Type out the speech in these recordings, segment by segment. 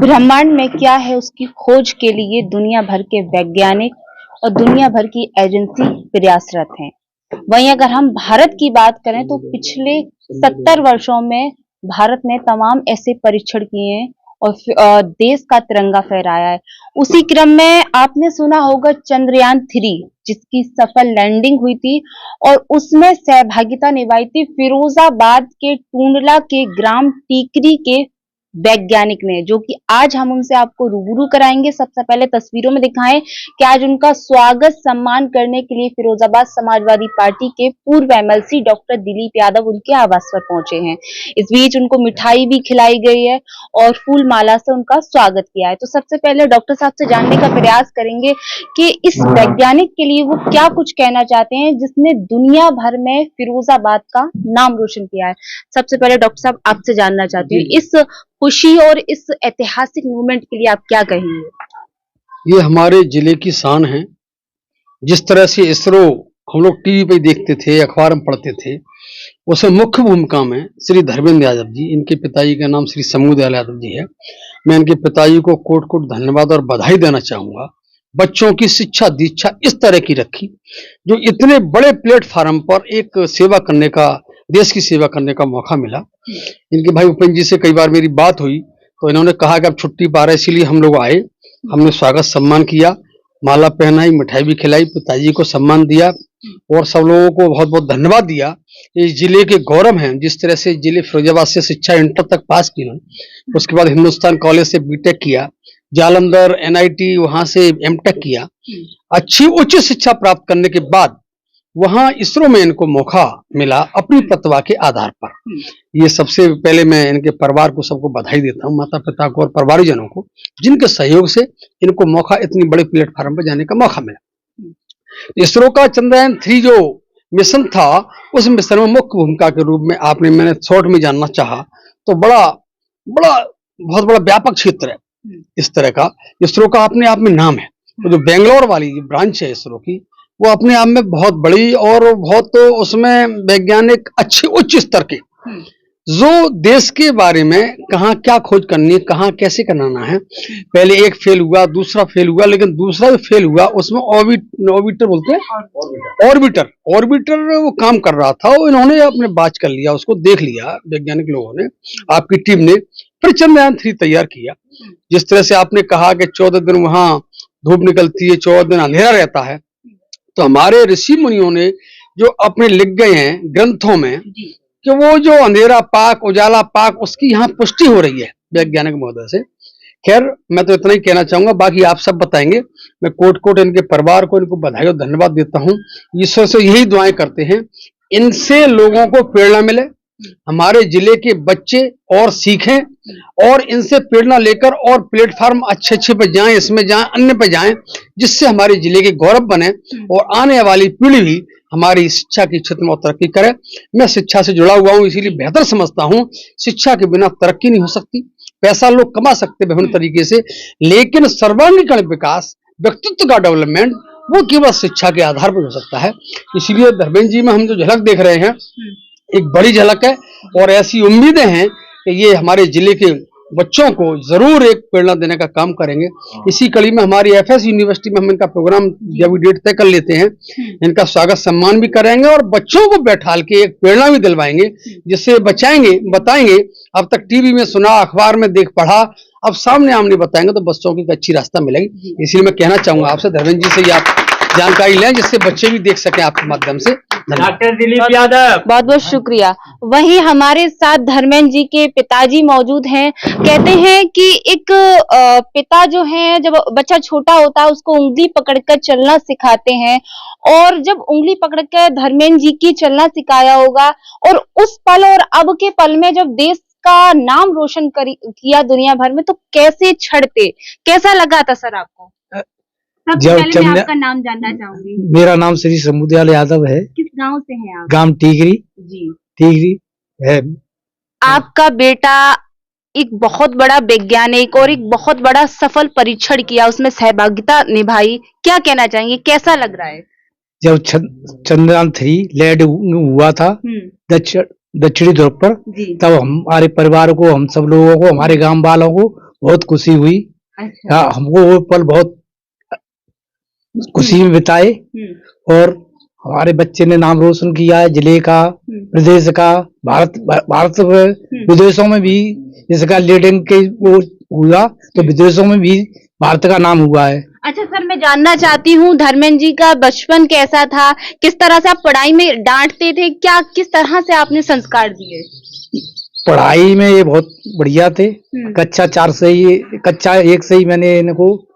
ब्रह्मांड में क्या है उसकी खोज के लिए दुनिया भर के वैज्ञानिक और दुनिया भर की एजेंसी प्रयासरत हैं। वहीं अगर हम भारत की बात करें तो पिछले 70 वर्षों में भारत ने तमाम ऐसे परीक्षण किए हैं और देश का तिरंगा फहराया है। उसी क्रम में आपने सुना होगा चंद्रयान-3 जिसकी सफल लैंडिंग हुई थी और उसमें सहभागिता निभाई थी फिरोजाबाद के टूंडला के ग्राम टीकरी के वैज्ञानिक ने, जो कि आज हम उनसे आपको रूबरू कराएंगे। सबसे पहले तस्वीरों में दिखाएं कि आज उनका स्वागत सम्मान करने के लिए फिरोजाबाद समाजवादी पार्टी के पूर्व एमएलसी डॉक्टर दिलीप यादव उनके आवास पर पहुंचे हैं। इस बीच उनको मिठाई भी खिलाई गई है और फूल माला से उनका स्वागत किया है। तो सबसे पहले डॉक्टर साहब से जानने का प्रयास करेंगे कि इस वैज्ञानिक के लिए वो क्या कुछ कहना चाहते हैं जिसने दुनिया भर में फिरोजाबाद का नाम रोशन किया है। सबसे पहले डॉक्टर साहब आपसे जानना चाहती हूँ इस खुशी और इस ऐतिहासिक मूवमेंट के लिए आप क्या कहेंगे? ये हमारे जिले की शान है। जिस तरह से इसरो हम लोग टीवी पे देखते थे, अखबार में पढ़ते थे, उसमें मुख्य भूमिका में श्री धर्मेंद्र यादव जी, इनके पिताजी का नाम श्री समूहदयाल यादव जी है। मैं इनके पिताजी को कोट कोट धन्यवाद और बधाई देना चाहूंगा। बच्चों की शिक्षा दीक्षा इस तरह की रखी जो इतने बड़े प्लेटफार्म पर एक सेवा करने का, देश की सेवा करने का मौका मिला। इनके भाई उपेंद्र जी से कई बार मेरी बात हुई तो इन्होंने कहा कि अब छुट्टी पा रहे इसीलिए हम लोग आए। हमने स्वागत सम्मान किया, माला पहनाई, मिठाई भी खिलाई, पिताजी को सम्मान दिया और सब लोगों को बहुत बहुत धन्यवाद दिया। इस जिले के गौरव हैं। जिस तरह से जिले फिरोजाबाद से शिक्षा इंटर तक पास की उन्होंने, उसके बाद हिंदुस्तान कॉलेज से बीटेक किया, जालंधर एनआईटी वहां से एमटेक किया। अच्छी उच्च शिक्षा प्राप्त करने के बाद वहां इसरो में इनको मौका मिला अपनी प्रतिभा के आधार पर। ये सबसे पहले मैं इनके परिवार को सबको बधाई देता हूँ, माता पिता को और परिवारजनों को, जिनके सहयोग से इनको मौका, इतनी बड़े प्लेटफार्म पर जाने का मौका मिला। इसरो का चंद्रयान-3 जो मिशन था, उस मिशन में मुख्य भूमिका के रूप में मैंने शॉर्ट में जानना चाहा तो बहुत बड़ा व्यापक क्षेत्र है इस तरह का। इसरो का अपने आप में नाम है। तो जो बेंगलोर वाली ब्रांच है इसरो की, वो अपने आप में बहुत बड़ी और बहुत उसमें वैज्ञानिक अच्छे उच्च स्तर के, जो देश के बारे में कहाँ क्या खोज करनी है, कहाँ कैसे कराना है। पहले एक फेल हुआ, दूसरा फेल हुआ, लेकिन दूसरा जो फेल हुआ उसमें ऑर्बिटर बोलते हैं, ऑर्बिटर वो काम कर रहा था, वो इन्होंने अपने बात कर लिया, उसको देख लिया वैज्ञानिक लोगों ने, आपकी टीम ने, फिर चंद्रयान-3 तैयार किया। जिस तरह से आपने कहा कि 14 दिन वहां धूप निकलती है, 14 दिन अंधेरा रहता है, तो हमारे ऋषि मुनियों ने जो अपने लिख गए हैं ग्रंथों में कि वो जो अंधेरा पाक उजाला पाक, उसकी यहाँ पुष्टि हो रही है वैज्ञानिक महोदय से। खैर मैं तो इतना ही कहना चाहूंगा, बाकी आप सब बताएंगे। मैं कोट कोट इनके परिवार को, इनको बधाई और धन्यवाद देता हूँ। ईश्वर से यही दुआएं करते हैं इनसे लोगों को प्रेरणा मिले, हमारे जिले के बच्चे और सीखें और इनसे प्रेरणा लेकर और प्लेटफार्म अच्छे अच्छे पे जाएं, इसमें जाएं, अन्य पे जाएं, जिससे हमारे जिले के गौरव बने और आने वाली पीढ़ी भी हमारी शिक्षा के क्षेत्र में तरक्की करे। मैं शिक्षा से जुड़ा हुआ हूं, इसीलिए बेहतर समझता हूं शिक्षा के बिना तरक्की नहीं हो सकती। पैसा लोग कमा सकते विभिन्न तरीके से, लेकिन सर्वांगीण विकास, व्यक्तित्व का डेवलपमेंट, वो केवल शिक्षा के आधार पर हो सकता है। इसीलिए धर्मेंद्र जी में हम जो झलक देख रहे हैं, एक बड़ी झलक है और ऐसी उम्मीदें हैं कि ये हमारे जिले के बच्चों को जरूर एक प्रेरणा देने का काम करेंगे। इसी कड़ी में हमारी एफएस यूनिवर्सिटी में हम इनका प्रोग्राम जब डेट तय कर लेते हैं, इनका स्वागत सम्मान भी करेंगे और बच्चों को बैठाल के एक प्रेरणा भी दिलवाएंगे, जिससे बचाएंगे, बताएंगे। अब तक टीवी में सुना, अखबार में देख पढ़ा, अब सामने आमने बताएंगे तो बच्चों की एक अच्छी रास्ता मिलेगी। इसलिए मैं कहना चाहूंगा आपसे, धर्मेंद्र जी से आप जानकारी लें, जिससे बच्चे भी देख सकें आपके माध्यम से। डॉक्टर दिलीप यादव, बहुत बहुत शुक्रिया। वहीं हमारे साथ धर्मेंद्र जी के पिताजी मौजूद हैं। कहते हैं कि एक पिता जो है, जब बच्चा छोटा होता है उसको उंगली पकड़कर चलना सिखाते हैं, और जब उंगली पकड़कर धर्मेंद्र जी की चलना सिखाया होगा और उस पल और अब के पल में जब देश का नाम रोशन किया दुनिया भर में, तो कैसे छड़ते, कैसा लगा था सर आपको? सबसे पहले मैं आपका नाम जानना चाहूंगी। मेरा नाम श्री समूहदयाल यादव है। किस गांव से हैं आप? गांव टीकरी जी, टीकरी है। आपका बेटा एक बहुत बड़ा वैज्ञानिक और एक बहुत बड़ा सफल परीक्षण किया, उसमें सहभागिता निभाई, क्या कहना चाहेंगे, कैसा लग रहा है? जब चंद्रयान-3 लैंड हुआ था दक्षिणी ध्रुव पर, तब हमारे परिवार को, हम सब लोगों को, हमारे गांव वालों को बहुत खुशी हुई। अच्छा। हाँ, हमको वो पल बहुत खुशी में बिताए और हमारे बच्चे ने नाम रोशन किया है जिले का, प्रदेश का, भारत विदेशों में भी इसका लीडिंग के वो हुआ तो विदेशों में भी भारत का नाम हुआ है। अच्छा सर, मैं जानना चाहती हूँ धर्मेंद्र जी का बचपन कैसा था, किस तरह से आप पढ़ाई में डांटते थे, क्या किस तरह से आपने संस्कार दिए? पढ़ाई में ये बहुत बढ़िया थे। कक्षा 1 से ही मैंने इनको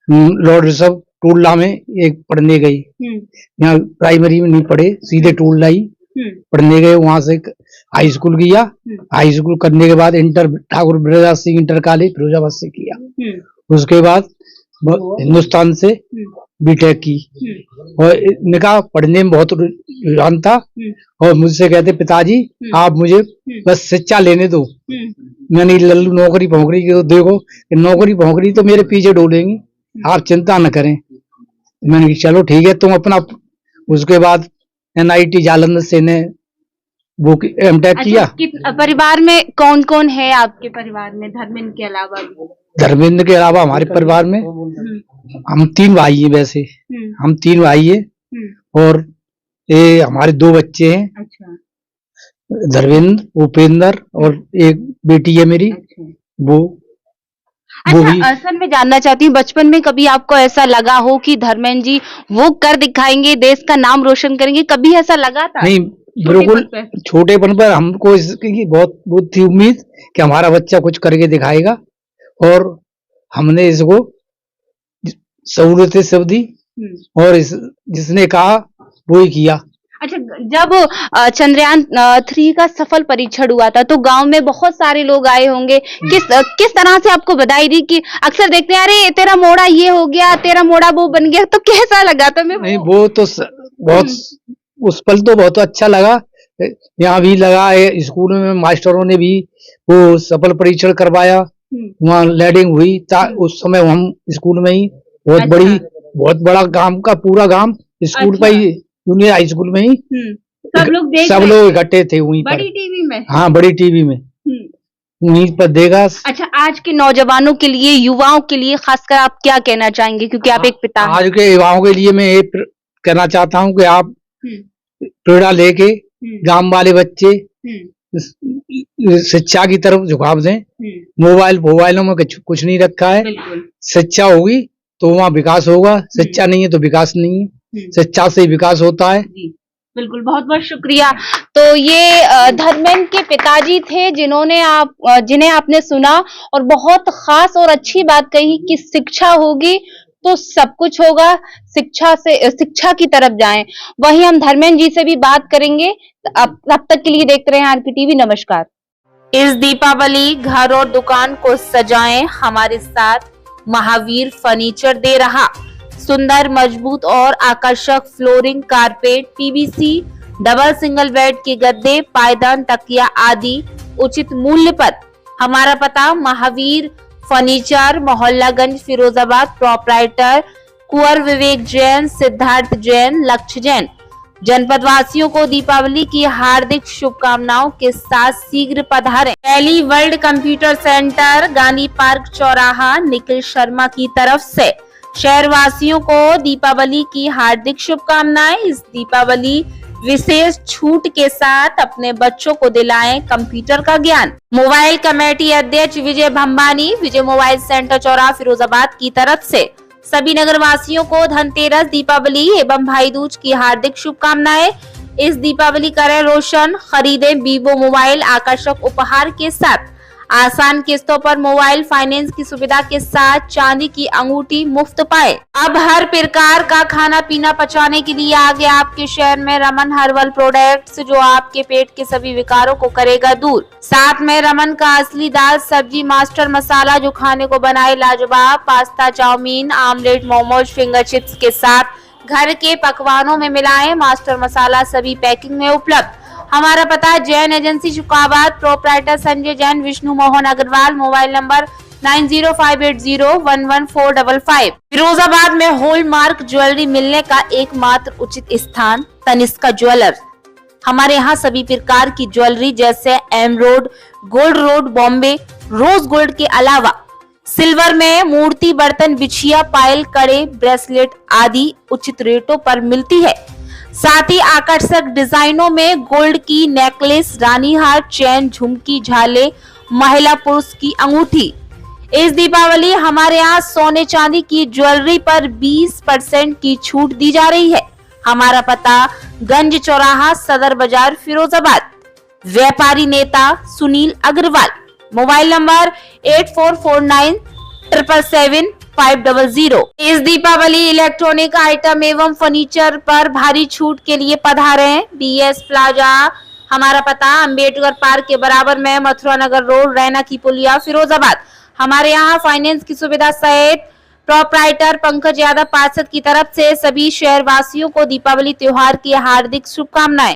लॉर्ड ऋषभ टूडला में एक पढ़ने गई। यहाँ प्राइमरी में नहीं पढ़े, सीधे टूडला ही पढ़ने गए। वहां से हाई स्कूल किया, हाई स्कूल करने के बाद inter Thakur Brajdas Singh inter college Firozabad से किया। उसके बाद हिंदुस्तान से बीटेक की और निकाह पढ़ने में बहुत रुझान था और मुझसे कहते पिताजी आप मुझे बस शिक्षा लेने दो। मैंने लल्लू नौकरी भौकरी की देखो, नौकरी भौकरी तो मेरे पीछे डोलेंगी, आप चिंता न करें। मैंने कहा चलो ठीक है तुम अपना। उसके बाद NIT जालंधर से ने वो एमटेक किया। परिवार में कौन कौन है आपके परिवार में धर्मेंद्र के अलावा? धर्मेंद्र के अलावा हमारे परिवार में हम 3 भाई हैं। वैसे हम 3 भाई हैं और ये हमारे 2 बच्चे हैं। अच्छा। धर्मेंद्र, उपेंद्र और एक बेटी है मेरी। वो अच्छा सर, मैं जानना चाहती हूँ बचपन में कभी आपको ऐसा लगा हो कि धर्मेंद्र जी वो कर दिखाएंगे, देश का नाम रोशन करेंगे, कभी ऐसा लगा था? नहीं, बिल्कुल छोटेपन पर हमको इसकी बहुत थी उम्मीद कि हमारा बच्चा कुछ करके दिखाएगा और हमने इसको सहूलियतें सब दी और जिसने कहा वो ही किया। अच्छा, जब चंद्रयान 3 का सफल परीक्षण हुआ था तो गांव में बहुत सारे लोग आए होंगे, किस तरह से आपको बधाई दी? कि अक्सर देखते हैं अरे तेरा मोड़ा ये हो गया, तेरा मोड़ा वो बन गया, तो कैसा लगा था? नहीं वो तो बहुत उस पल तो बहुत अच्छा लगा। यहाँ भी लगा है, स्कूल में मास्टरों ने भी वो सफल परीक्षण करवाया, वहाँ लैंडिंग हुई। उस समय हम स्कूल में ही बहुत बड़ा गांव का पूरा गांव स्कूल पर ही, जूनियर हाई स्कूल में ही सब लोग इकट्ठे थे वहीं पर। बड़ी टीवी में? हाँ, बड़ी टीवी में वहीं पर देखा। अच्छा, आज के नौजवानों के लिए, युवाओं के लिए खासकर आप क्या कहना चाहेंगे, क्योंकि आप एक पिता हैं? आज के युवाओं के लिए मैं ये कहना चाहता हूँ कि आप प्रेरणा लेके गांव वाले बच्चे शिक्षा की तरफ झुकाव दें। मोबाइलों में कुछ नहीं रखा है। शिक्षा होगी तो वहाँ विकास होगा, शिक्षा नहीं है तो विकास नहीं है। शिक्षा से विकास होता है। बिल्कुल, बहुत बहुत शुक्रिया। तो ये धर्मेंद्र के पिताजी थे जिन्हें आपने सुना और बहुत खास और अच्छी बात कही कि शिक्षा होगी तो सब कुछ होगा, शिक्षा की तरफ जाएं। वहीं हम धर्मेंद्र जी से भी बात करेंगे। अब तक के लिए देखते रहें RKTV। नमस्कार। इस दीपावली घर और दुकान को सजाएं हमारे साथ महावीर फर्नीचर दे रहा सुंदर, मजबूत और आकर्षक flooring, carpet, PVC, double single bed के गद्दे, पायदान, तकिया आदि उचित मूल्य पर। हमारा पता महावीर फर्नीचर, मोहल्लागंज, फिरोजाबाद। प्रोपराइटर कुंवर विवेक जैन, सिद्धार्थ जैन, लक्ष्य जैन। जनपद वासियों को दीपावली की हार्दिक शुभकामनाओं के साथ शीघ्र पधारें। पहली world computer centre, Gandhi park चौराहा, निखिल शर्मा की तरफ से शहर वासियों को दीपावली की हार्दिक शुभकामनाएं। इस दीपावली विशेष छूट के साथ अपने बच्चों को दिलाएं कंप्यूटर का ज्ञान। मोबाइल कमेटी अध्यक्ष विजय भंबानी, विजय मोबाइल सेंटर चौराहा, फिरोजाबाद की तरफ से सभी नगर वासियों को धनतेरस, दीपावली एवं भाई दूज की हार्दिक शुभकामनाएं। इस दीपावली करें रोशन, खरीदें वीवो मोबाइल आकर्षक उपहार के साथ। आसान किस्तों पर मोबाइल फाइनेंस की सुविधा के साथ चांदी की अंगूठी मुफ्त पाए। अब हर प्रकार का खाना पीना पचाने के लिए आ गया आपके शहर में रमन हर्बल प्रोडक्ट्स, जो आपके पेट के सभी विकारों को करेगा दूर। साथ में रमन का असली दाल सब्जी मास्टर मसाला, जो खाने को बनाए लाजवाब। Pasta, chow mein, omelette, momos, finger chips के साथ घर के पकवानों में मिलाएं मास्टर मसाला, सभी पैकिंग में उपलब्ध। हमारा पता Jain agency Shukabad. Proprietor Sanjay Jain, Vishnu Mohan Agarwal. Mobile number 9058011455। Firozabad में हॉलमार्क ज्वेलरी मिलने का एकमात्र उचित स्थान तनिष्का ज्वेलर्स। हमारे यहाँ सभी प्रकार की ज्वेलरी जैसे emerald, gold rod, Bombay, rose gold के अलावा सिल्वर में मूर्ति, बर्तन, बिछिया, पायल, कड़े, ब्रेसलेट आदि उचित रेटों पर मिलती है। साथ ही आकर्षक डिजाइनों में गोल्ड की नेकलेस, रानी हार, चैन, झुमकी, झाले, महिला पुरुष की अंगूठी। इस दीपावली हमारे यहाँ सोने चांदी की ज्वेलरी पर 20% की छूट दी जा रही है। हमारा पता गंज चौराहा, सदर बाजार, फिरोजाबाद। व्यापारी नेता सुनील अग्रवाल। Mobile number 8449777500। इस दीपावली इलेक्ट्रॉनिक आइटम एवं फर्नीचर पर भारी छूट के लिए पधारे हैं। BS plaza. हमारा पता अंबेडकर पार्क के बराबर में, मथुरा नगर रोड, रैना की पुलिया, फिरोजाबाद। हमारे यहाँ फाइनेंस की सुविधा सहित प्रोप्राइटर पंकज यादव पार्षद की तरफ से सभी शहरवासियों को दीपावली त्योहार की हार्दिक शुभकामनाएं।